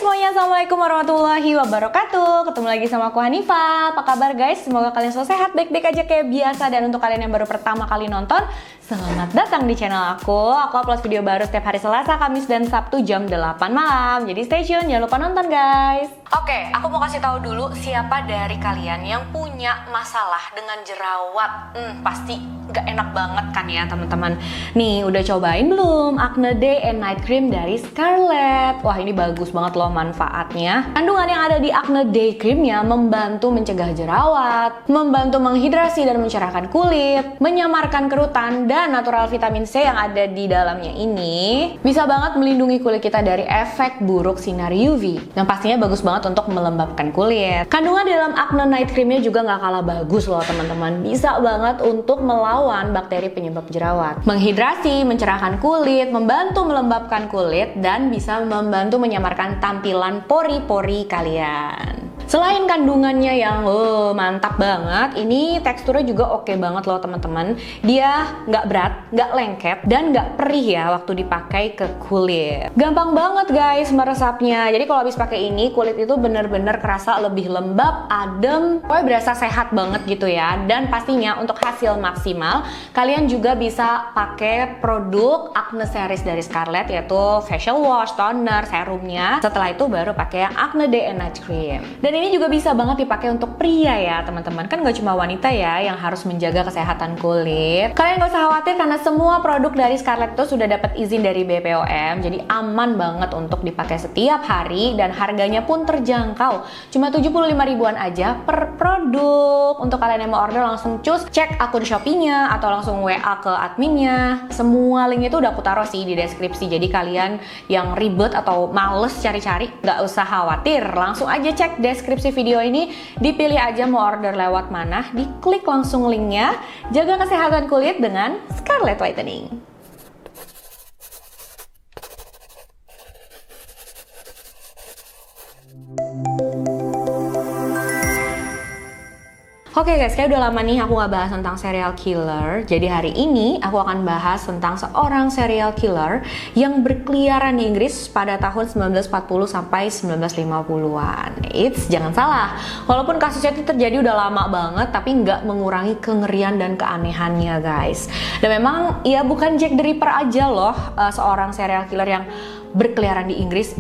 semuanya, Assalamualaikum warahmatullahi wabarakatuh. Ketemu lagi sama aku Hanifah. Apa kabar guys? Semoga kalian selalu sehat, baik-baik aja kayak biasa. Dan untuk kalian yang baru pertama kali nonton, selamat datang di channel aku. Aku upload video baru setiap hari Selasa, Kamis, dan Sabtu jam 8 malam. Jadi stay tune, jangan lupa nonton guys. Oke, aku mau kasih tahu dulu siapa dari kalian yang punya masalah dengan jerawat. Pasti gak enak banget kan ya teman-teman. Nih, udah cobain belum Acne Day and Night Cream dari Scarlett? Wah, ini bagus banget loh manfaatnya. Kandungan yang ada di Acne Day Creamnya membantu mencegah jerawat, membantu menghidrasi dan mencerahkan kulit, menyamarkan kerutan, dan natural vitamin C yang ada di dalamnya ini bisa banget melindungi kulit kita dari efek buruk sinar UV. Yang pastinya bagus banget untuk melembabkan kulit. Kandungan dalam Acne Night Creamnya juga gak kalah bagus loh teman-teman. Bisa banget untuk melawan bakteri penyebab jerawat, menghidrasi, mencerahkan kulit, membantu melembabkan kulit, dan bisa membantu menyamarkan tampilan pori-pori kalian. Selain kandungannya yang mantap banget, ini teksturnya juga oke banget loh teman-teman. Dia nggak berat, nggak lengket, dan nggak perih ya waktu dipakai ke kulit. Gampang banget guys meresapnya. Jadi kalau habis pakai ini, kulit itu bener-bener kerasa lebih lembab, adem, pokoknya berasa sehat banget gitu ya. Dan pastinya untuk hasil maksimal, kalian juga bisa pakai produk Acne Series dari Scarlett, yaitu facial wash, toner, serumnya. Setelah itu baru pakai yang Acne Day and Night Cream. Dan ini juga bisa banget dipakai untuk pria ya teman-teman. Kan gak cuma wanita ya yang harus menjaga kesehatan kulit. Kalian gak usah khawatir karena semua produk dari Scarlett itu sudah dapat izin dari BPOM. Jadi aman banget untuk dipakai setiap hari dan harganya pun terjangkau. Cuma 75 ribuan aja per produk. Untuk kalian yang mau order langsung cek akun Shopee-nya atau langsung WA ke adminnya. Semua linknya itu udah aku taruh sih di deskripsi. Jadi kalian yang ribet atau males cari-cari gak usah khawatir. Langsung aja cek deskripsi video ini, dipilih aja mau order lewat mana, diklik langsung linknya. Jaga kesehatan kulit dengan Scarlett Whitening. Oke guys, kayak udah lama nih aku gak bahas tentang serial killer. Jadi hari ini aku akan bahas tentang seorang serial killer yang berkeliaran di Inggris pada tahun 1940 sampai 1950-an. Jangan salah, walaupun kasusnya itu terjadi udah lama banget, tapi nggak mengurangi kengerian dan keanehannya guys. Dan memang ya bukan Jack the Ripper aja loh, seorang serial killer yang berkeliaran di Inggris.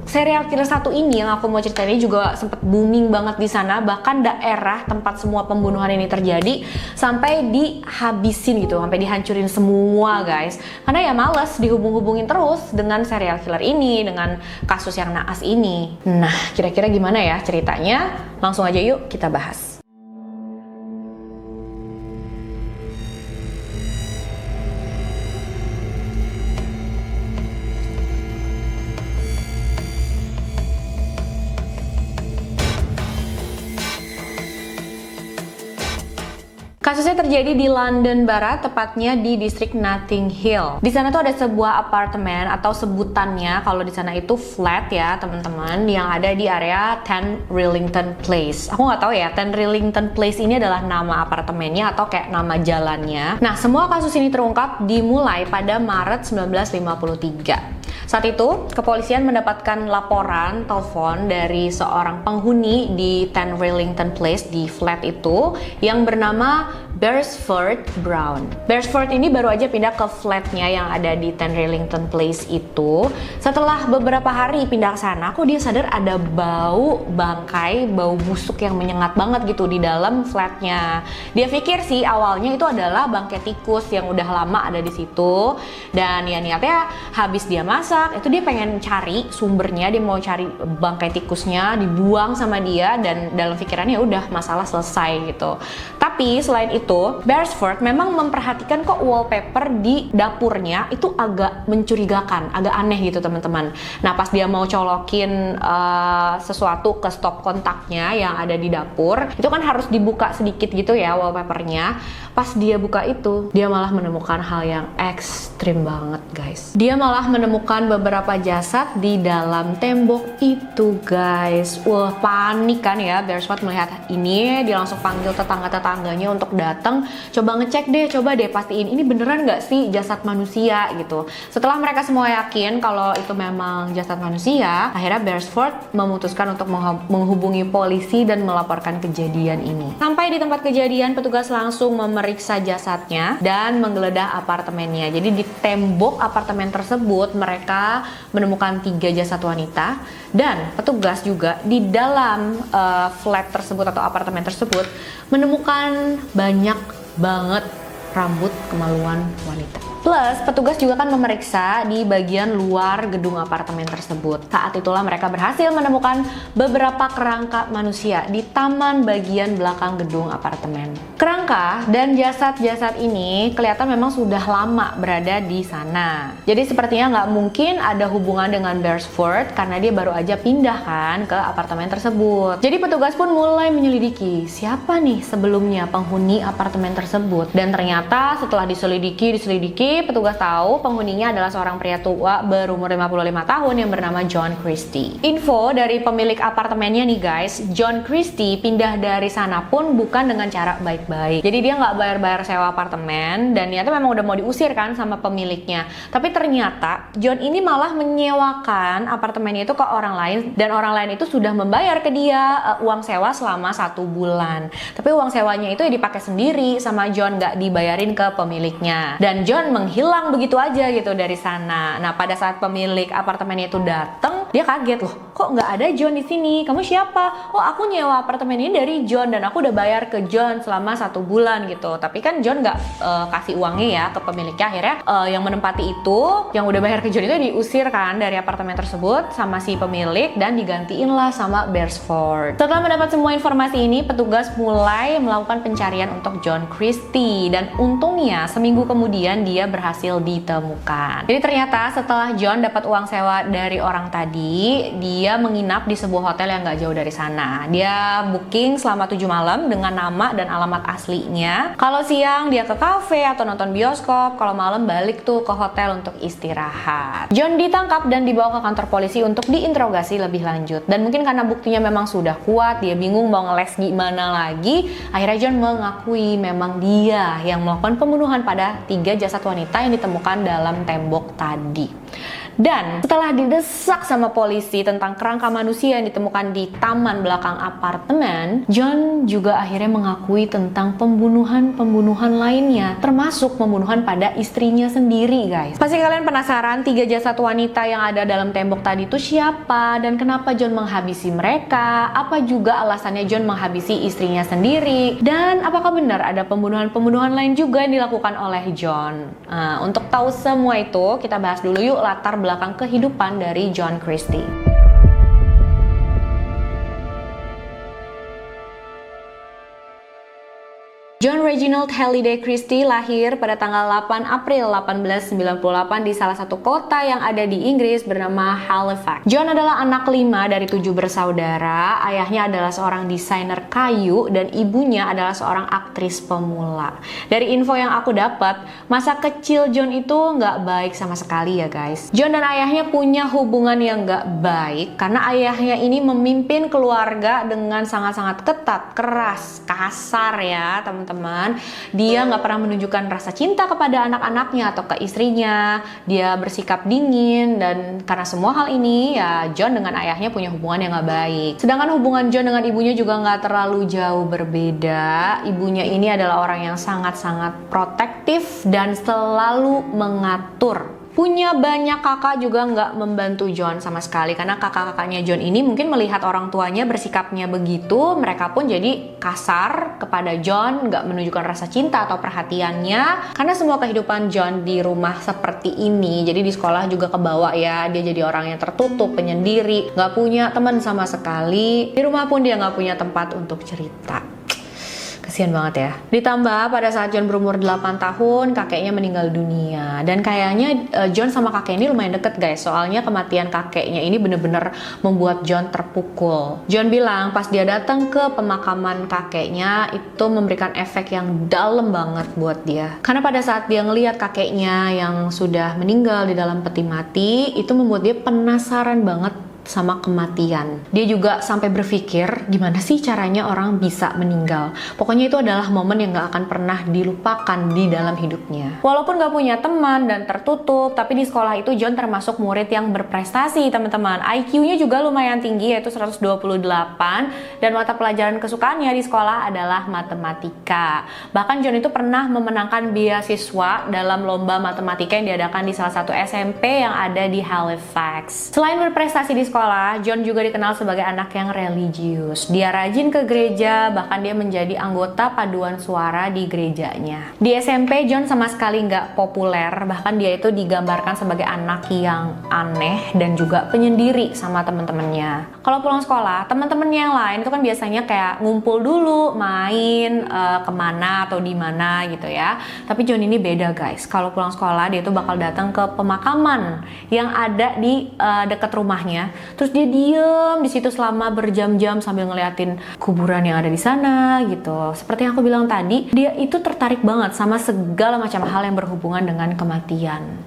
Serial killer satu ini yang aku mau ceritain ini juga sempat booming banget di sana, bahkan daerah tempat semua pembunuhan ini terjadi sampai dihabisin gitu, sampai dihancurin semua guys. Karena ya males dihubung-hubungin terus dengan serial killer ini, dengan kasus yang naas ini. Nah, kira-kira gimana ya ceritanya? Langsung aja yuk kita bahas. Kasusnya terjadi di London Barat, tepatnya di distrik Notting Hill. Di sana tuh ada sebuah apartemen atau sebutannya kalau di sana itu flat ya teman-teman, yang ada di area 10 Rillington Place. Aku nggak tahu ya 10 Rillington Place ini adalah nama apartemennya atau kayak nama jalannya. Nah, semua kasus ini terungkap dimulai pada Maret 1953. Saat itu, kepolisian mendapatkan laporan telepon dari seorang penghuni di 10 Rillington Place di flat itu yang bernama Beresford Brown. Beresford ini baru aja pindah ke flatnya yang ada di 10 Rillington Place itu. Setelah beberapa hari pindah ke sana, kok dia sadar ada bau bangkai, bau busuk yang menyengat banget gitu di dalam flatnya. Dia pikir sih awalnya itu adalah bangkai tikus yang udah lama ada di situ. Dan ya niatnya habis dia masak, itu dia pengen cari sumbernya, dia mau cari bangkai tikusnya, dibuang sama dia, dan dalam pikirannya udah masalah selesai gitu. Tapi selain itu, Beresford memang memperhatikan kok wallpaper di dapurnya itu agak mencurigakan, agak aneh gitu teman-teman. Nah, pas dia mau colokin sesuatu ke stop kontaknya yang ada di dapur, itu kan harus dibuka sedikit gitu ya wallpapernya. Pas dia buka itu, dia malah menemukan hal yang ekstrim banget guys. Dia malah menemukan beberapa jasad di dalam tembok itu guys. Wah, panik kan ya Beresford melihat ini. Dia langsung panggil tetangga-tetangga keluarganya untuk datang, coba ngecek deh, coba deh pastiin ini beneran nggak sih jasad manusia gitu. Setelah mereka semua yakin kalau itu memang jasad manusia, akhirnya Beresford memutuskan untuk menghubungi polisi dan melaporkan kejadian ini. Sampai di tempat kejadian, petugas langsung memeriksa jasadnya dan menggeledah apartemennya. Jadi di tembok apartemen tersebut mereka menemukan 3 jasad wanita, dan petugas juga di dalam flat tersebut atau apartemen tersebut menemukan banyak banget rambut kemaluan wanita. Plus, petugas juga kan memeriksa di bagian luar gedung apartemen tersebut. Saat itulah mereka berhasil menemukan beberapa kerangka manusia di taman bagian belakang gedung apartemen. Kerangka dan jasad-jasad ini kelihatan memang sudah lama berada di sana. Jadi sepertinya nggak mungkin ada hubungan dengan Beresford karena dia baru aja pindah kan ke apartemen tersebut. Jadi petugas pun mulai menyelidiki siapa nih sebelumnya penghuni apartemen tersebut. Dan ternyata setelah diselidiki, petugas tahu penghuninya adalah seorang pria tua berumur 55 tahun yang bernama John Christie. Info dari pemilik apartemennya nih guys, John Christie pindah dari sana pun bukan dengan cara baik-baik. Jadi dia nggak bayar sewa apartemen dan niatnya memang udah mau diusir kan sama pemiliknya. Tapi ternyata John ini malah menyewakan apartemennya itu ke orang lain, dan orang lain itu sudah membayar ke dia uang sewa selama 1 bulan. Tapi uang sewanya itu ya dipakai sendiri sama John, nggak dibayarin ke pemiliknya. Dan John menghilang begitu aja gitu dari sana. Nah, pada saat pemilik apartemennya itu datang, dia kaget, loh, kok nggak ada John di sini? Kamu siapa? Oh, aku nyewa apartemen ini dari John dan aku udah bayar ke John selama 1 bulan gitu. Tapi kan John nggak kasih uangnya ya ke pemiliknya. Akhirnya yang menempati itu, yang udah bayar ke John itu diusir kan dari apartemen tersebut sama si pemilik dan digantiin lah sama Beresford. Setelah mendapat semua informasi ini, petugas mulai melakukan pencarian untuk John Christie, dan untungnya seminggu kemudian dia berhasil ditemukan. Jadi ternyata setelah John dapat uang sewa dari orang tadi, dia menginap di sebuah hotel yang gak jauh dari sana. Dia booking selama 7 malam dengan nama dan alamat aslinya. Kalau siang dia ke kafe atau nonton bioskop, kalau malam balik tuh ke hotel untuk istirahat. John ditangkap dan dibawa ke kantor polisi untuk diinterogasi lebih lanjut. Dan mungkin karena buktinya memang sudah kuat, dia bingung mau ngeles gimana lagi. Akhirnya John mengakui memang dia yang melakukan pembunuhan pada 3 jasad wanita yang ditemukan dalam tembok tadi. Dan setelah didesak sama polisi tentang kerangka manusia yang ditemukan di taman belakang apartemen, John juga akhirnya mengakui tentang pembunuhan lainnya, termasuk pembunuhan pada istrinya sendiri, guys. Pasti kalian penasaran 3 jasad wanita yang ada dalam tembok tadi itu siapa dan kenapa John menghabisi mereka? Apa juga alasannya John menghabisi istrinya sendiri? Dan apakah benar ada pembunuhan lain juga yang dilakukan oleh John? Untuk tahu semua itu, kita bahas dulu yuk latar belakang kehidupan dari John Christie. John Reginald Halliday Christie lahir pada tanggal 8 April 1898 di salah satu kota yang ada di Inggris bernama Halifax. John adalah anak 5 dari 7 bersaudara. Ayahnya adalah seorang desainer kayu dan ibunya adalah seorang aktris pemula. Dari info yang aku dapat, masa kecil John itu nggak baik sama sekali ya guys. John dan ayahnya punya hubungan yang nggak baik karena ayahnya ini memimpin keluarga dengan sangat-sangat ketat, keras, kasar ya teman-teman. Dia nggak pernah menunjukkan rasa cinta kepada anak-anaknya atau ke istrinya. Dia bersikap dingin, dan karena semua hal ini ya John dengan ayahnya punya hubungan yang nggak baik. Sedangkan hubungan John dengan ibunya juga nggak terlalu jauh berbeda. Ibunya ini adalah orang yang sangat-sangat protektif dan selalu mengatur. Punya banyak kakak juga nggak membantu John sama sekali, karena kakak-kakaknya John ini mungkin melihat orang tuanya bersikapnya begitu, mereka pun jadi kasar kepada John, nggak menunjukkan rasa cinta atau perhatiannya, karena semua kehidupan John di rumah seperti ini. Jadi di sekolah juga kebawa ya, dia jadi orang yang tertutup, penyendiri, nggak punya teman sama sekali. Di rumah pun dia nggak punya tempat untuk cerita. Kasian banget ya. Ditambah pada saat John berumur 8 tahun, kakeknya meninggal dunia. Dan kayaknya John sama kakek ini lumayan deket guys. Soalnya kematian kakeknya ini bener-bener membuat John terpukul. John bilang pas dia datang ke pemakaman kakeknya, itu memberikan efek yang dalam banget buat dia. Karena pada saat dia ngelihat kakeknya yang sudah meninggal di dalam peti mati, itu membuat dia penasaran banget sama kematian. Dia juga sampai berpikir gimana sih caranya orang bisa meninggal. Pokoknya itu adalah momen yang gak akan pernah dilupakan di dalam hidupnya. Walaupun gak punya teman dan tertutup, tapi di sekolah itu John termasuk murid yang berprestasi, teman-teman. IQ-nya juga lumayan tinggi, yaitu 128, dan mata pelajaran kesukaannya di sekolah adalah matematika. Bahkan John itu pernah memenangkan beasiswa dalam lomba matematika yang diadakan di salah satu SMP yang ada di Halifax. Selain berprestasi di sekolah, John juga dikenal sebagai anak yang religius. Dia rajin ke gereja, bahkan dia menjadi anggota paduan suara di gerejanya. Di SMP, John sama sekali nggak populer, bahkan dia itu digambarkan sebagai anak yang aneh dan juga penyendiri sama teman-temannya. Kalau pulang sekolah, teman-temannya yang lain itu kan biasanya kayak ngumpul dulu, main kemana atau di mana gitu ya. Tapi John ini beda guys. Kalau pulang sekolah dia tuh bakal datang ke pemakaman yang ada di dekat rumahnya. Terus dia diem di situ selama berjam-jam sambil ngeliatin kuburan yang ada di sana gitu. Seperti yang aku bilang tadi, dia itu tertarik banget sama segala macam hal yang berhubungan dengan kematian.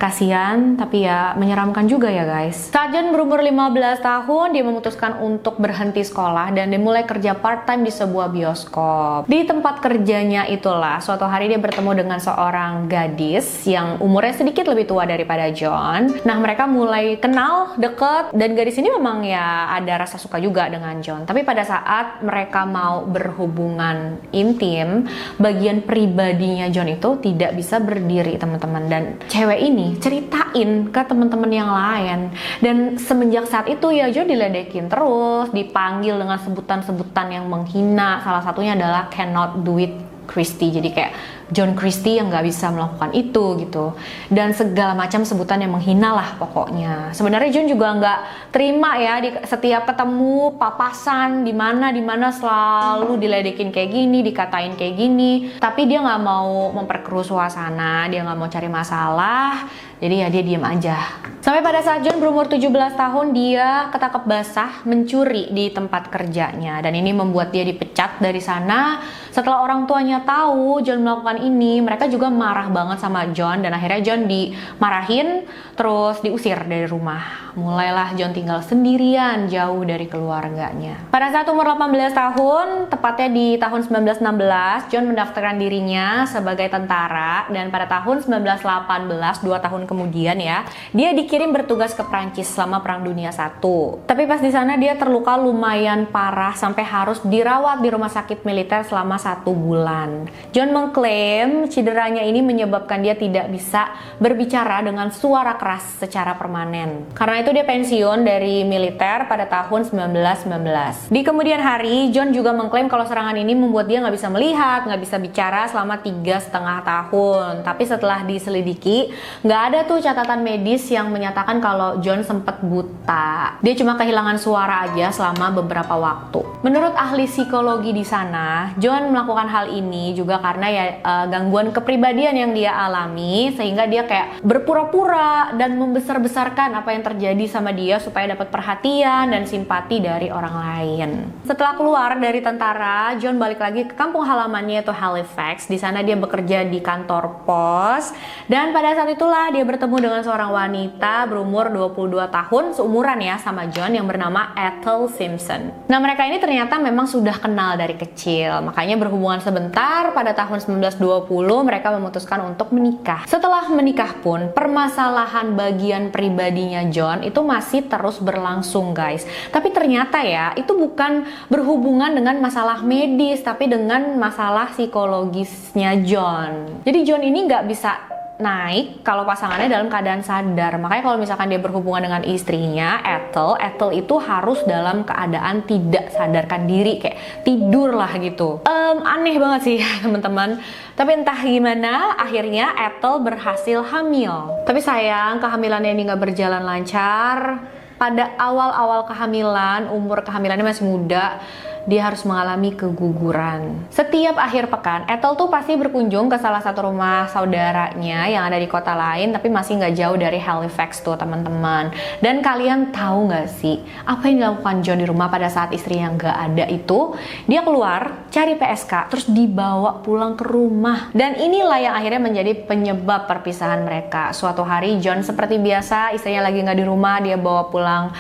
Kasian, tapi ya menyeramkan juga ya guys. Saat John berumur 15 tahun, dia memutuskan untuk berhenti sekolah dan dia mulai kerja part-time di sebuah bioskop. Di tempat kerjanya itulah, suatu hari dia bertemu dengan seorang gadis yang umurnya sedikit lebih tua daripada John. Nah, mereka mulai kenal, deket, dan gadis ini memang ya ada rasa suka juga dengan John. Tapi pada saat mereka mau berhubungan intim, bagian pribadinya John itu tidak bisa berdiri, teman-teman. Dan cewek ini ceritain ke teman-teman yang lain, dan semenjak saat itu ya John diledekin terus, dipanggil dengan sebutan-sebutan yang menghina. Salah satunya adalah cannot do it Christie, jadi kayak John Christie yang nggak bisa melakukan itu gitu, dan segala macam sebutan yang menghina lah pokoknya. Sebenarnya John juga nggak terima ya, di setiap ketemu papasan di mana selalu diledekin kayak gini, dikatain kayak gini, tapi dia nggak mau memperkeruh suasana, dia nggak mau cari masalah, jadi ya dia diem aja. Sampai pada saat John berumur 17 tahun, dia ketangkep basah mencuri di tempat kerjanya, dan ini membuat dia dipecat dari sana. Setelah orang tuanya tahu John melakukan ini, mereka juga marah banget sama John, dan akhirnya John dimarahin terus diusir dari rumah. Mulailah John tinggal sendirian jauh dari keluarganya. Pada saat umur 18 tahun, tepatnya di tahun 1916, John mendaftarkan dirinya sebagai tentara, dan pada tahun 1918, 2 tahun kemudian ya, dia dikirim bertugas ke Prancis selama Perang Dunia I. Tapi pas di sana dia terluka lumayan parah sampai harus dirawat di rumah sakit militer selama 1 bulan. John mengklaim cederanya ini menyebabkan dia tidak bisa berbicara dengan suara keras secara permanen. Karena itu dia pensiun dari militer pada tahun 1919. Di kemudian hari, John juga mengklaim kalau serangan ini membuat dia nggak bisa melihat, nggak bisa bicara selama 3,5 tahun. Tapi setelah diselidiki, nggak ada tuh catatan medis yang menyatakan kalau John sempat buta. Dia cuma kehilangan suara aja selama beberapa waktu. Menurut ahli psikologi di sana, John melakukan hal ini juga karena ya gangguan kepribadian yang dia alami, sehingga dia kayak berpura-pura dan membesar-besarkan apa yang terjadi sama dia supaya dapat perhatian dan simpati dari orang lain. Setelah keluar dari tentara, John balik lagi ke kampung halamannya yaitu Halifax. Di sana dia bekerja di kantor pos, dan pada saat itulah dia bertemu dengan seorang wanita berumur 22 tahun, seumuran ya sama John, yang bernama Ethel Simpson. Nah, mereka ini ternyata memang sudah kenal dari kecil, makanya berhubungan sebentar. Pada tahun 1920 mereka memutuskan untuk menikah. Setelah menikah pun, permasalahan bagian pribadinya John itu masih terus berlangsung guys. Tapi ternyata ya, itu bukan berhubungan dengan masalah medis, tapi dengan masalah psikologisnya John. Jadi John ini nggak bisa naik kalau pasangannya dalam keadaan sadar. Makanya kalau misalkan dia berhubungan dengan istrinya Ethel itu harus dalam keadaan tidak sadarkan diri, kayak tidur lah gitu. Aneh banget sih teman-teman. Tapi entah gimana, akhirnya Ethel berhasil hamil. Tapi sayang, kehamilannya ini nggak berjalan lancar. Pada awal-awal kehamilan, umur kehamilannya masih muda, dia harus mengalami keguguran. Setiap akhir pekan, Ethel tuh pasti berkunjung ke salah satu rumah saudaranya yang ada di kota lain, tapi masih nggak jauh dari Halifax tuh teman-teman. Dan kalian tahu nggak sih, apa yang dilakukan John di rumah pada saat istrinya nggak ada itu? Dia keluar, cari PSK, terus dibawa pulang ke rumah. Dan inilah yang akhirnya menjadi penyebab perpisahan mereka. Suatu hari John seperti biasa, istrinya lagi nggak di rumah, dia bawa pulang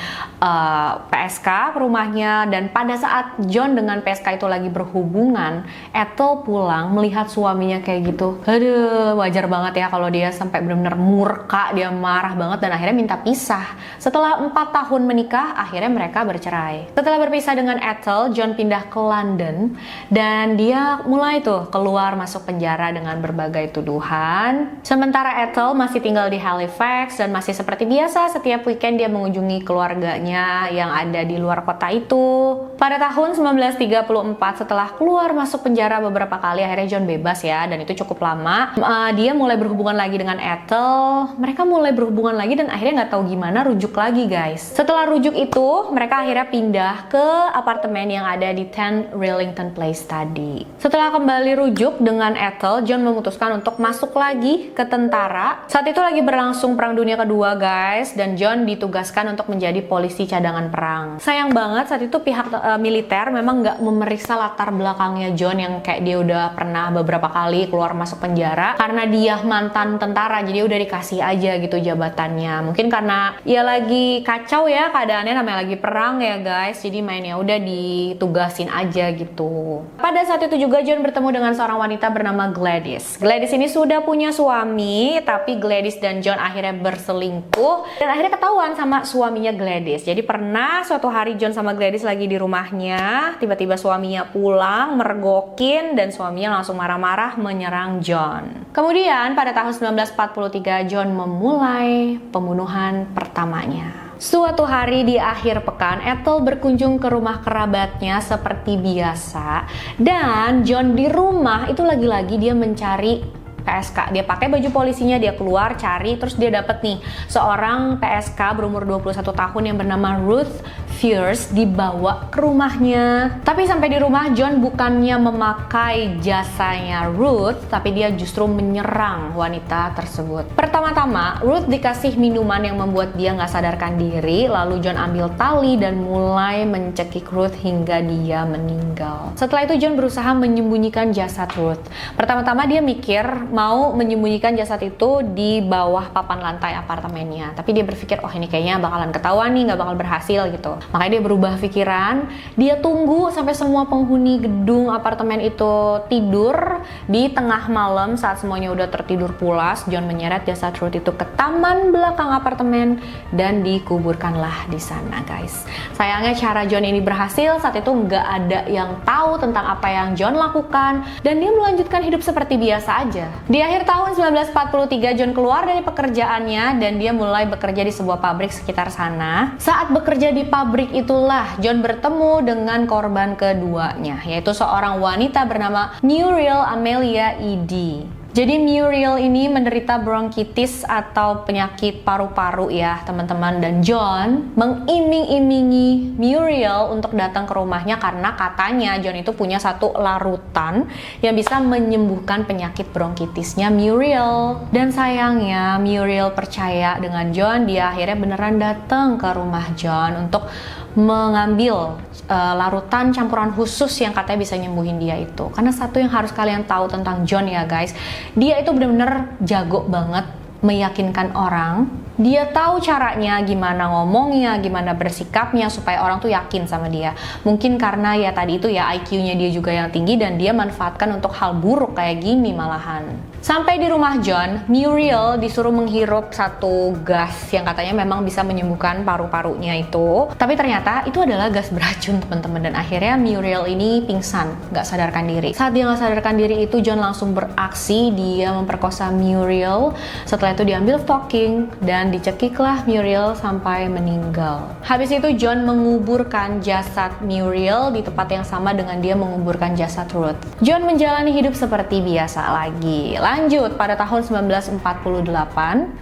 PSK ke rumahnya. Dan pada saat John dengan PSK itu lagi berhubungan, Ethel pulang melihat suaminya kayak gitu. Aduh, wajar banget ya kalau dia sampai benar-benar murka, dia marah banget dan akhirnya minta pisah. Setelah 4 tahun menikah, akhirnya mereka bercerai. Setelah berpisah dengan Ethel, John pindah ke London dan dia mulai tuh keluar masuk penjara dengan berbagai tuduhan. Sementara Ethel masih tinggal di Halifax dan masih seperti biasa setiap weekend dia mengunjungi keluarganya yang ada di luar kota itu. Pada tahun 1934 setelah keluar masuk penjara beberapa kali, akhirnya John bebas ya, dan itu cukup lama. Dia mulai berhubungan lagi dengan Ethel. Mereka mulai berhubungan lagi dan akhirnya nggak tahu gimana rujuk lagi guys. Setelah rujuk itu, mereka akhirnya pindah ke apartemen yang ada di 10 Rillington Place tadi. Setelah kembali rujuk dengan Ethel, John memutuskan untuk masuk lagi ke tentara. Saat itu lagi berlangsung Perang Dunia Kedua guys, dan John ditugaskan untuk menjadi polisi cadangan perang. Sayang banget saat itu pihak militer memang nggak memeriksa latar belakangnya John yang kayak dia udah pernah beberapa kali keluar masuk penjara. Karena dia mantan tentara, jadi udah dikasih aja gitu jabatannya. Mungkin karena ya lagi kacau ya keadaannya, namanya lagi perang ya guys, jadi mainnya udah ditugasin aja gitu. Pada saat itu juga John bertemu dengan seorang wanita bernama Gladys. Gladys ini sudah punya suami, tapi Gladys dan John akhirnya berselingkuh dan akhirnya ketahuan sama suaminya Gladys. Jadi pernah suatu hari John sama Gladys lagi di rumahnya, tiba-tiba suaminya pulang, mergokin, dan suaminya langsung marah-marah menyerang John. Kemudian pada tahun 1943 John memulai pembunuhan pertamanya. Suatu hari di akhir pekan, Ethel berkunjung ke rumah kerabatnya seperti biasa. Dan John di rumah itu lagi-lagi dia mencari PSK. Dia pakai baju polisinya, dia keluar cari, terus dia dapet nih seorang PSK berumur 21 tahun yang bernama Ruth Fierce dibawa ke rumahnya. Tapi sampai di rumah John bukannya memakai jasanya Ruth, tapi dia justru menyerang wanita tersebut. Pertama-tama Ruth dikasih minuman yang membuat dia nggak sadarkan diri, lalu John ambil tali dan mulai mencekik Ruth hingga dia meninggal. Setelah itu John berusaha menyembunyikan jasad Ruth. Pertama-tama dia mikir mau menyembunyikan jasad itu di bawah papan lantai apartemennya, tapi dia berpikir oh ini kayaknya bakalan ketahuan nih, nggak bakal berhasil gitu. Makanya dia berubah pikiran, dia tunggu sampai semua penghuni gedung apartemen itu tidur. Di tengah malam saat semuanya udah tertidur pulas, John menyeret jasad Ruth itu ke taman belakang apartemen dan dikuburkanlah di sana guys. Sayangnya cara John ini berhasil, saat itu nggak ada yang tahu tentang apa yang John lakukan dan dia melanjutkan hidup seperti biasa aja. Di akhir tahun 1943 John keluar dari pekerjaannya dan dia mulai bekerja di sebuah pabrik sekitar sana. Saat bekerja di pabrik itulah John bertemu dengan korban keduanya, yaitu seorang wanita bernama Muriel Amelia Eddy. Jadi Muriel ini menderita bronkitis atau penyakit paru-paru ya teman-teman, dan John mengiming-imingi Muriel untuk datang ke rumahnya karena katanya John itu punya satu larutan yang bisa menyembuhkan penyakit bronkitisnya Muriel. Dan sayangnya Muriel percaya dengan John, dia akhirnya beneran datang ke rumah John untuk mengambil larutan campuran khusus yang katanya bisa nyembuhin dia itu. Karena satu yang harus kalian tahu tentang John ya guys, dia itu bener-bener jago banget meyakinkan orang. Dia tahu caranya gimana ngomongnya, gimana bersikapnya supaya orang tuh yakin sama dia. Mungkin karena ya tadi itu ya IQ-nya dia juga yang tinggi dan dia manfaatkan untuk hal buruk kayak gini malahan. Sampai di rumah John, Muriel disuruh menghirup satu gas yang katanya memang bisa menyembuhkan paru-parunya itu. Tapi ternyata itu adalah gas beracun teman-teman, dan akhirnya Muriel ini pingsan, nggak sadarkan diri. Saat dia nggak sadarkan diri itu John langsung beraksi, dia memperkosa Muriel. Setelah itu diambil stocking dan Dan dicekiklah Muriel sampai meninggal. Habis itu John menguburkan jasad Muriel di tempat yang sama dengan dia menguburkan jasad Ruth. John menjalani hidup seperti biasa lagi. Lanjut, pada tahun 1948,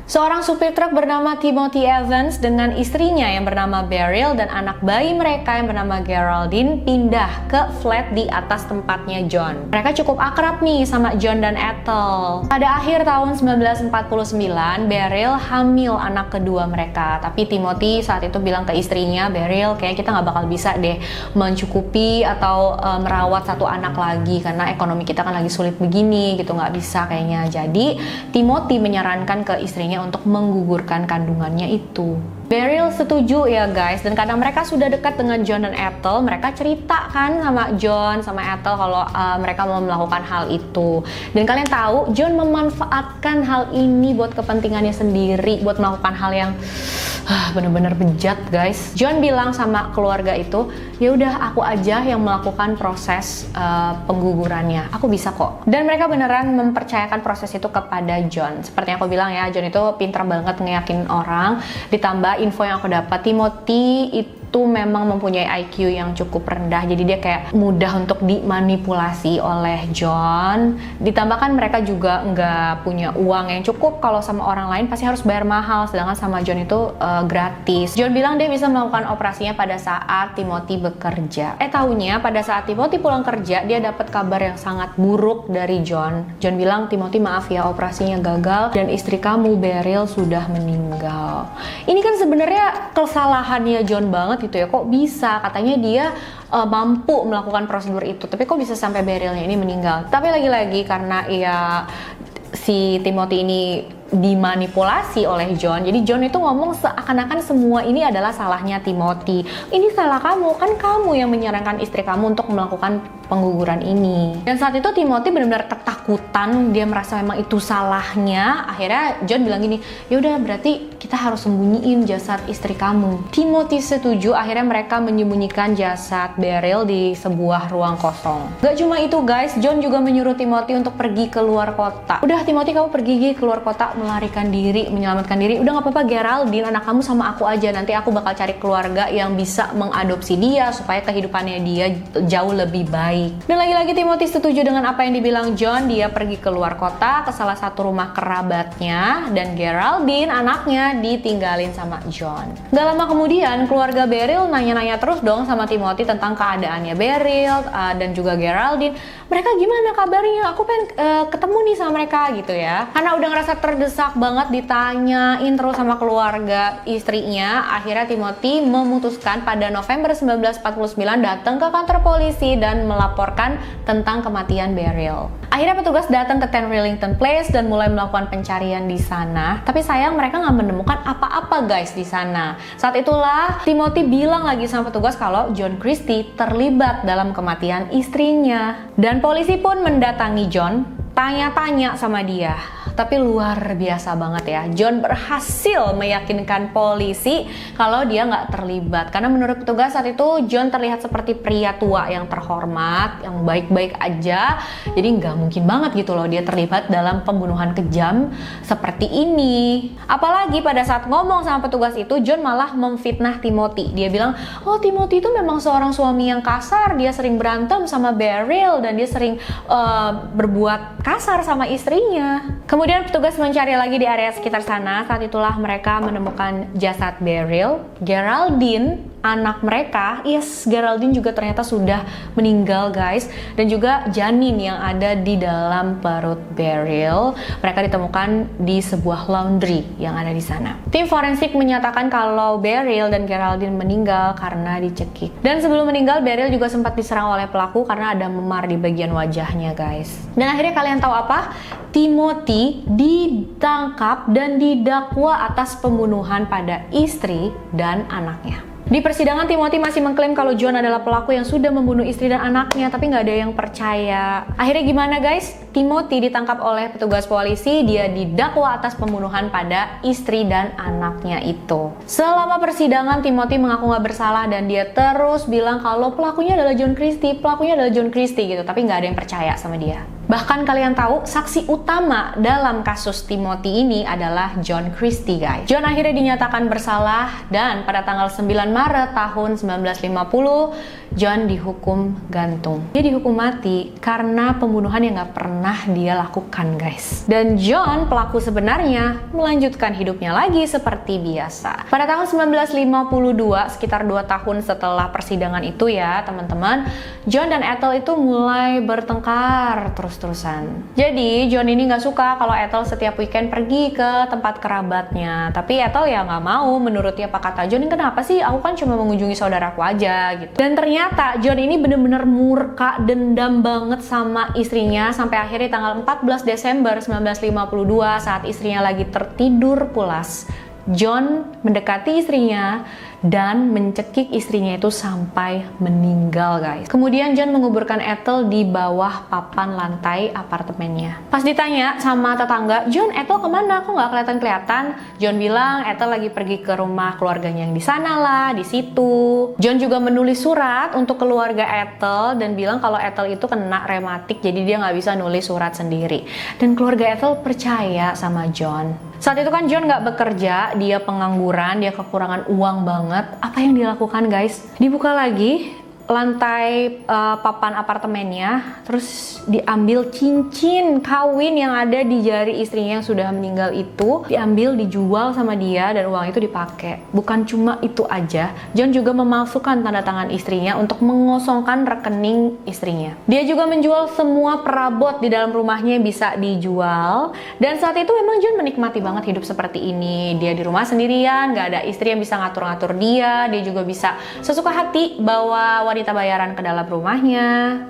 seorang supir truk bernama Timothy Evans dengan istrinya yang bernama Beryl dan anak bayi mereka yang bernama Geraldine pindah ke flat di atas tempatnya John. Mereka cukup akrab nih sama John dan Ethel. Pada akhir tahun 1949, Beryl hamil anak kedua mereka. Tapi Timothy saat itu bilang ke istrinya, Beryl, kayaknya kita nggak bakal bisa deh mencukupi atau merawat satu anak lagi karena ekonomi kita kan lagi sulit begini gitu, nggak bisa kayaknya. Jadi Timothy menyarankan ke istrinya untuk menggugurkan kandungannya itu. Beryl setuju ya guys, dan karena mereka sudah dekat dengan John dan Ethel, mereka cerita kan sama John sama Ethel kalau mereka mau melakukan hal itu. Dan kalian tahu, John memanfaatkan hal ini buat kepentingannya sendiri, buat melakukan hal yang bener-bener bejat guys. John bilang sama keluarga itu, ya udah aku aja yang melakukan proses penggugurannya, aku bisa kok. Dan mereka beneran mempercayakan proses itu kepada John. Seperti yang aku bilang ya, John itu pintar banget ngeyakinin orang. Ditambah info yang aku dapat, Timothy itu memang mempunyai IQ yang cukup rendah, jadi dia kayak mudah untuk dimanipulasi oleh John. Ditambahkan mereka juga nggak punya uang yang cukup, kalau sama orang lain pasti harus bayar mahal, sedangkan sama John itu gratis. John bilang dia bisa melakukan operasinya pada saat Timothy bekerja. Taunya pada saat Timothy pulang kerja, dia dapat kabar yang sangat buruk dari John. John bilang, Timothy maaf ya, operasinya gagal dan istri kamu Beryl sudah meninggal. Ini kan sebenarnya kesalahannya John banget gitu ya, kok bisa katanya dia mampu melakukan prosedur itu, tapi kok bisa sampai Berylnya ini meninggal. Tapi lagi-lagi karena ya si Timothy ini dimanipulasi oleh John, jadi John itu ngomong seakan-akan semua ini adalah salahnya Timothy. Ini salah kamu, kan kamu yang menyarankan istri kamu untuk melakukan pengguguran ini. Dan saat itu Timothy benar-benar ketakutan, dia merasa memang itu salahnya. Akhirnya John bilang gini, ya udah berarti kita harus sembunyiin jasad istri kamu. Timothy setuju, akhirnya mereka menyembunyikan jasad Beryl di sebuah ruang kosong. Gak cuma itu guys, John juga menyuruh Timothy untuk pergi ke luar kota. Udah Timothy, kamu pergi keluar kota, melarikan diri, menyelamatkan diri. Udah gak apa-apa Geraldine, anak kamu sama aku aja, nanti aku bakal cari keluarga yang bisa mengadopsi dia supaya kehidupannya dia jauh lebih baik. Dan lagi-lagi Timothy setuju dengan apa yang dibilang John. Dia pergi ke luar kota ke salah satu rumah kerabatnya, dan Geraldine anaknya ditinggalin sama John. Gak lama kemudian keluarga Beryl nanya-nanya terus dong sama Timothy tentang keadaannya Beryl dan juga Geraldine. Mereka gimana kabarnya? Aku pengen ketemu nih sama mereka gitu ya. Karena udah ngerasa terdesak banget ditanyain terus sama keluarga istrinya, akhirnya Timothy memutuskan pada November 1949 datang ke kantor polisi dan melaporkan tentang kematian Beryl. Akhirnya petugas datang ke 10 Rillington Place dan mulai melakukan pencarian di sana. Tapi sayang mereka nggak menemukan apa-apa guys di sana. Saat itulah Timothy bilang lagi sama petugas kalau John Christie terlibat dalam kematian istrinya. Dan polisi pun mendatangi John, tanya-tanya sama dia. Tapi luar biasa banget ya, John berhasil meyakinkan polisi kalau dia nggak terlibat. Karena menurut petugas saat itu John terlihat seperti pria tua yang terhormat, yang baik-baik aja. Jadi nggak mungkin banget gitu loh dia terlibat dalam pembunuhan kejam seperti ini. Apalagi pada saat ngomong sama petugas itu, John malah memfitnah Timothy. Dia bilang, oh Timothy itu memang seorang suami yang kasar, dia sering berantem sama Beryl dan dia sering berbuat kasar sama istrinya. Kemudian petugas mencari lagi di area sekitar sana. Saat itulah mereka menemukan jasad Beryl, Geraldine, anak mereka. Yes, Geraldine juga ternyata sudah meninggal guys. Dan juga janin yang ada di dalam perut Beryl. Mereka ditemukan di sebuah laundry yang ada di sana. Tim forensik menyatakan kalau Beryl dan Geraldine meninggal karena dicekik. Dan sebelum meninggal, Beryl juga sempat diserang oleh pelaku karena ada memar di bagian wajahnya guys. Dan akhirnya kalian tahu apa? Timothy ditangkap dan didakwa atas pembunuhan pada istri dan anaknya. Di persidangan, Timothy masih mengklaim kalau John adalah pelaku yang sudah membunuh istri dan anaknya, tapi nggak ada yang percaya. Akhirnya gimana guys? Timothy ditangkap oleh petugas polisi, dia didakwa atas pembunuhan pada istri dan anaknya itu. Selama persidangan, Timothy mengaku nggak bersalah dan dia terus bilang kalau pelakunya adalah John Christie, pelakunya adalah John Christie gitu, tapi nggak ada yang percaya sama dia. Bahkan kalian tahu saksi utama dalam kasus Timothy ini adalah John Christie, guys. John akhirnya dinyatakan bersalah dan pada tanggal 9 Maret tahun 1950 John dihukum gantung. Dia dihukum mati karena pembunuhan yang gak pernah dia lakukan, guys. Dan John, pelaku sebenarnya, melanjutkan hidupnya lagi seperti biasa. Pada tahun 1952, sekitar 2 tahun setelah persidangan itu ya teman-teman, John dan Ethel itu mulai bertengkar terus-terusan. Jadi John ini gak suka kalau Ethel setiap weekend pergi ke tempat kerabatnya. Tapi Ethel ya gak mau, menurutnya apa kata John, kenapa sih, aku kan cuma mengunjungi saudaraku aja gitu. Dan ternyata John ini bener-bener murka, dendam banget sama istrinya sampai akhirnya tanggal 14 Desember 1952 saat istrinya lagi tertidur pulas, John mendekati istrinya dan mencekik istrinya itu sampai meninggal, guys. Kemudian John menguburkan Ethel di bawah papan lantai apartemennya. Pas ditanya sama tetangga, John, Ethel kemana? Kok nggak kelihatan-kelihatan? John bilang Ethel lagi pergi ke rumah keluarganya yang di sana lah, di situ. John juga menulis surat untuk keluarga Ethel dan bilang kalau Ethel itu kena rematik, jadi dia nggak bisa nulis surat sendiri. Dan keluarga Ethel percaya sama John. Saat itu kan John nggak bekerja, dia pengangguran, dia kekurangan uang banget. Apa yang dilakukan, guys? Dibuka lagi lantai papan apartemennya, terus diambil cincin kawin yang ada di jari istrinya yang sudah meninggal itu, diambil, dijual sama dia dan uang itu dipakai. Bukan cuma itu aja, John juga memalsukan tanda tangan istrinya untuk mengosongkan rekening istrinya. Dia juga menjual semua perabot di dalam rumahnya bisa dijual, dan saat itu memang John menikmati banget hidup seperti ini. Dia di rumah sendirian, gak ada istri yang bisa ngatur-ngatur dia juga bisa sesuka hati bawa wanita bayaran ke dalam rumahnya.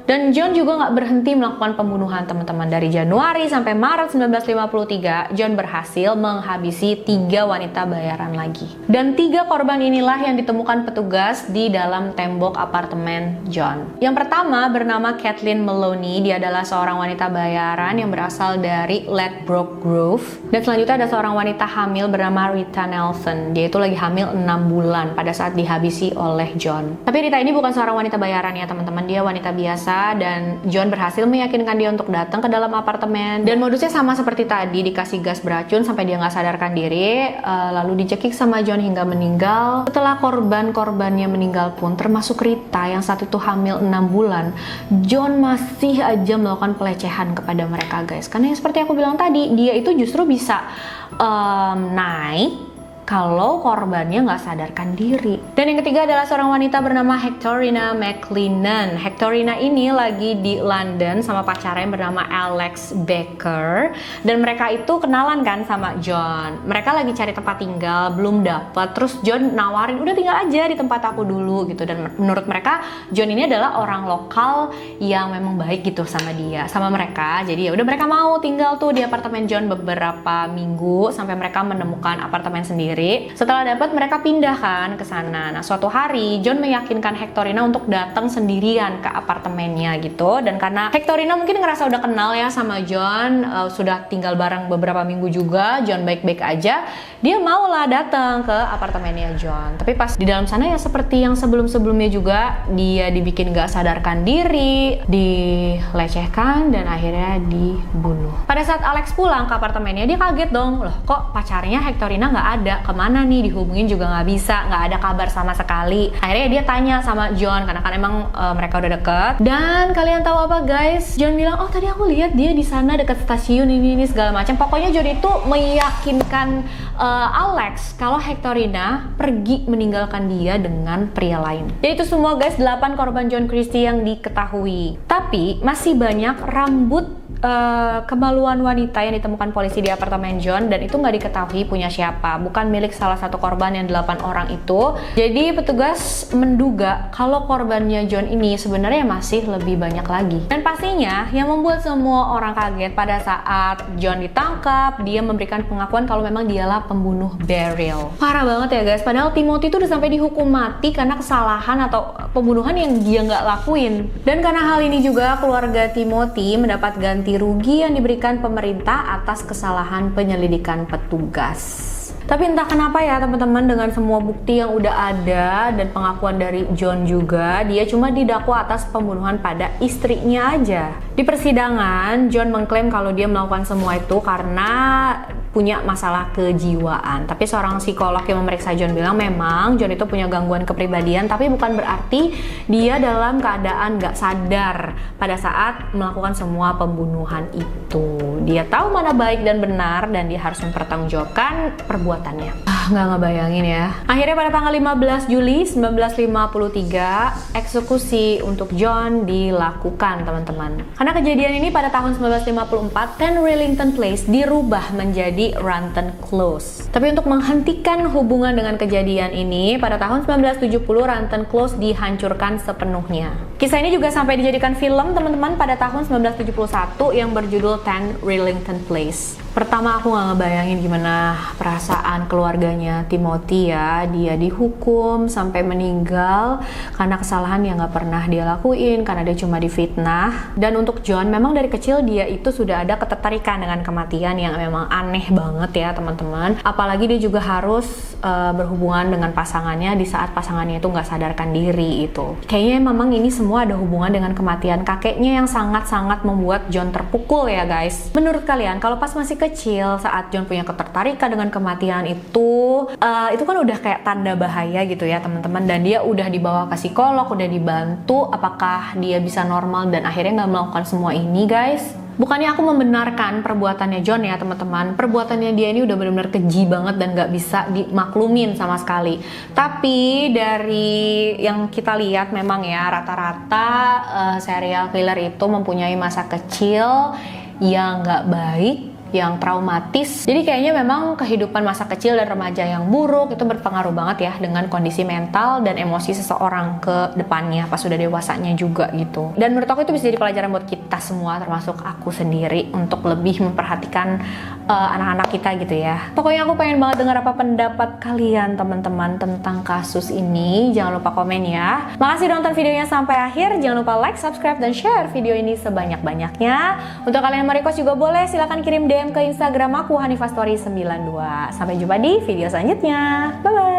Dan John juga nggak berhenti melakukan pembunuhan, teman-teman. Dari Januari sampai Maret 1953, John berhasil menghabisi 3 wanita bayaran lagi. Dan 3 korban inilah yang ditemukan petugas di dalam tembok apartemen John. Yang pertama bernama Kathleen Maloney. Dia adalah seorang wanita bayaran yang berasal dari Ladbroke Grove. Dan selanjutnya ada seorang wanita hamil bernama Rita Nelson. Dia itu lagi hamil 6 bulan pada saat dihabisi oleh John. Tapi Rita ini bukan seorang wanita bayaran ya teman-teman, dia wanita biasa dan John berhasil meyakinkan dia untuk datang ke dalam apartemen dan modusnya sama seperti tadi, dikasih gas beracun sampai dia nggak sadarkan diri, lalu dicekik sama John hingga meninggal. Setelah korban-korbannya meninggal pun, termasuk Rita yang saat itu hamil 6 bulan, John masih aja melakukan pelecehan kepada mereka, guys. Karena yang seperti aku bilang tadi, dia itu justru bisa naik kalau korbannya nggak sadarkan diri. Dan yang ketiga adalah seorang wanita bernama Hectorina McLennan. Hectorina ini lagi di London sama pacarnya yang bernama Alex Baker. Dan mereka itu kenalan kan sama John. Mereka lagi cari tempat tinggal, belum dapat. Terus John nawarin, udah tinggal aja di tempat aku dulu gitu. Dan menurut mereka, John ini adalah orang lokal yang memang baik gitu sama dia, sama mereka. Jadi ya udah mereka mau tinggal tuh di apartemen John beberapa minggu sampai mereka menemukan apartemen sendiri. Setelah dapat, mereka pindah kan ke sana. Nah, suatu hari John meyakinkan Hectorina untuk datang sendirian ke apartemennya gitu. Dan karena Hectorina mungkin ngerasa udah kenal ya sama John, sudah tinggal bareng beberapa minggu juga, John baik-baik aja, dia maulah datang ke apartemennya John. Tapi pas di dalam sana ya seperti yang sebelum-sebelumnya juga, dia dibikin gak sadarkan diri, dilecehkan, dan akhirnya dibunuh. Pada saat Alex pulang ke apartemennya, dia kaget dong, loh kok pacarnya Hectorina gak ada, kemana nih, dihubungin juga nggak bisa, nggak ada kabar sama sekali. Akhirnya dia tanya sama John karena kan emang mereka udah deket. Dan kalian tahu apa, guys? John bilang, oh tadi aku lihat dia di sana dekat stasiun ini segala macam. Pokoknya John itu meyakinkan Alex kalau Hectorina pergi meninggalkan dia dengan pria lain. Jadi itu semua, guys, 8 korban John Christie yang diketahui. Tapi masih banyak rambut kemaluan wanita yang ditemukan polisi di apartemen John, dan itu nggak diketahui punya siapa, bukan milik salah satu korban yang 8 orang itu. Jadi petugas menduga kalau korbannya John ini sebenarnya masih lebih banyak lagi. Dan pastinya yang membuat semua orang kaget pada saat John ditangkap, dia memberikan pengakuan kalau memang dialah pembunuh Beryl. Parah banget ya, guys. Padahal Timothy itu udah sampai dihukum mati karena kesalahan atau pembunuhan yang dia nggak lakuin. Dan karena hal ini juga keluarga Timothy mendapat ganti rugi yang diberikan pemerintah atas kesalahan penyelidikan petugas. Tapi entah kenapa ya teman-teman, dengan semua bukti yang udah ada dan pengakuan dari John juga, dia cuma didakwa atas pembunuhan pada istrinya aja. Di persidangan, John mengklaim kalau dia melakukan semua itu karena punya masalah kejiwaan. Tapi seorang psikolog yang memeriksa John bilang memang John itu punya gangguan kepribadian, tapi bukan berarti dia dalam keadaan gak sadar pada saat melakukan semua pembunuhan itu. Dia tahu mana baik dan benar dan dia harus mempertanggungjawabkan perbuatannya. Nggak ngebayangin ya. Akhirnya pada tanggal 15 Juli 1953, eksekusi untuk John dilakukan, teman-teman. Karena kejadian ini pada tahun 1954, 10 Rillington Place dirubah menjadi Ranton Close. Tapi untuk menghentikan hubungan dengan kejadian ini, pada tahun 1970 Ranton Close dihancurkan sepenuhnya. Kisah ini juga sampai dijadikan film, teman-teman, pada tahun 1971 yang berjudul 10 Rillington Place. Pertama aku nggak ngebayangin gimana perasaan keluarganya Timothy ya. Dia dihukum sampai meninggal karena kesalahan yang nggak pernah dia lakuin, karena dia cuma difitnah. Dan untuk John, memang dari kecil dia itu sudah ada ketertarikan dengan kematian yang memang aneh banget ya teman-teman. Apalagi dia juga harus berhubungan dengan pasangannya di saat pasangannya itu nggak sadarkan diri itu. Kayaknya memang ini semua ada hubungan dengan kematian kakeknya yang sangat-sangat membuat John terpukul ya guys. Menurut kalian, kalau pas masih kecil saat John punya ketertarikan dengan kematian itu kan udah kayak tanda bahaya gitu ya teman-teman, dan dia udah dibawa ke psikolog, udah dibantu, apakah dia bisa normal dan akhirnya nggak melakukan semua ini guys? Bukannya aku membenarkan perbuatannya John ya teman-teman, perbuatannya dia ini udah benar-benar keji banget dan nggak bisa dimaklumin sama sekali. Tapi dari yang kita lihat memang ya rata-rata serial killer itu mempunyai masa kecil yang nggak baik, yang traumatis. Jadi kayaknya memang kehidupan masa kecil dan remaja yang buruk itu berpengaruh banget ya dengan kondisi mental dan emosi seseorang ke depannya pas sudah dewasanya juga gitu. Dan menurut aku itu bisa jadi pelajaran buat kita semua, termasuk aku sendiri, untuk lebih memperhatikan anak-anak kita gitu ya. Pokoknya aku pengen banget dengar apa pendapat kalian teman-teman tentang kasus ini. Jangan lupa komen ya. Makasih udah nonton videonya sampai akhir. Jangan lupa like, subscribe, dan share video ini sebanyak-banyaknya. Untuk kalian yang mau request juga boleh, silahkan kirim DM ke Instagram aku, Hanifa Story 92. Sampai jumpa di video selanjutnya. Bye bye.